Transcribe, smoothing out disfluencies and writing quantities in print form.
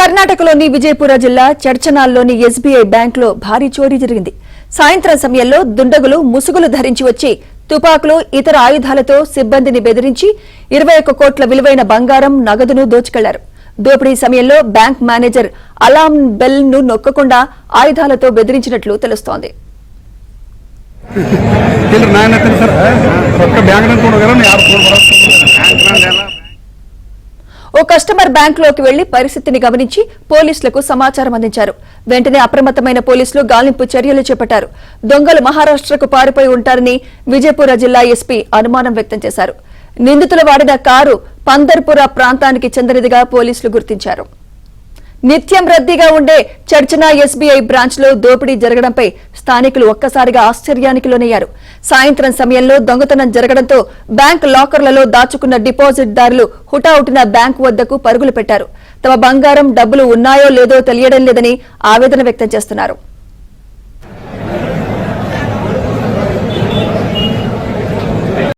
కర్ణాటకలోని విజయపుర జిల్లా చర్చనాల్లోని ఎస్బీఐ బ్యాంకులో భారీ చోరీ జరిగింది. సాయంత్రం సమయంలో దుండగులు ముసుగులు ధరించి వచ్చి తుపాకులు, ఇతర ఆయుధాలతో సిబ్బందిని బెదిరించి 21 కోట్ల విలువైన బంగారం, నగదును దోచుకెళ్లారు. దోపిడీ సమయంలో బ్యాంక్ మేనేజర్ అలాం బెల్ ను నొక్కకుండా ఆయుధాలతో బెదిరించినట్లు తెలుస్తోంది. ఓ కస్టమర్ బ్యాంకులోకి వెళ్లి పరిస్థితిని గమనించి పోలీసులకు సమాచారం అందించారు. వెంటనే అప్రమత్తమైన పోలీసులు గాలింపు చర్యలు చేపట్టారు. దొంగలు మహారాష్ట్రకు పారిపోయి ఉంటారని విజయపుర జిల్లా ఎస్పీ అనుమానం వ్యక్తం చేశారు. నిందితులు వాడిన కారు పందర్పుర ప్రాంతానికి చెందినదిగా పోలీసులు గుర్తించారు. నిత్యం రద్దీగా ఉండే చర్చనా ఎస్బీఐ బ్రాంచ్ లో దోపిడీ జరగడంపై స్థానికులు ఒక్కసారిగా ఆశ్చర్యానికి లోనయ్యారు. సాయంత్రం సమయంలో దొంగతనం జరగడంతో బ్యాంక్ లాకర్లలో దాచుకున్న డిపాజిట్ దారులు హుటాహుటిన బ్యాంకు వద్దకు పరుగులు పెట్టారు. తమ బంగారం, డబ్బులు ఉన్నాయో లేదో తెలియడం లేదని ఆవేదన వ్యక్తం చేస్తున్నారు.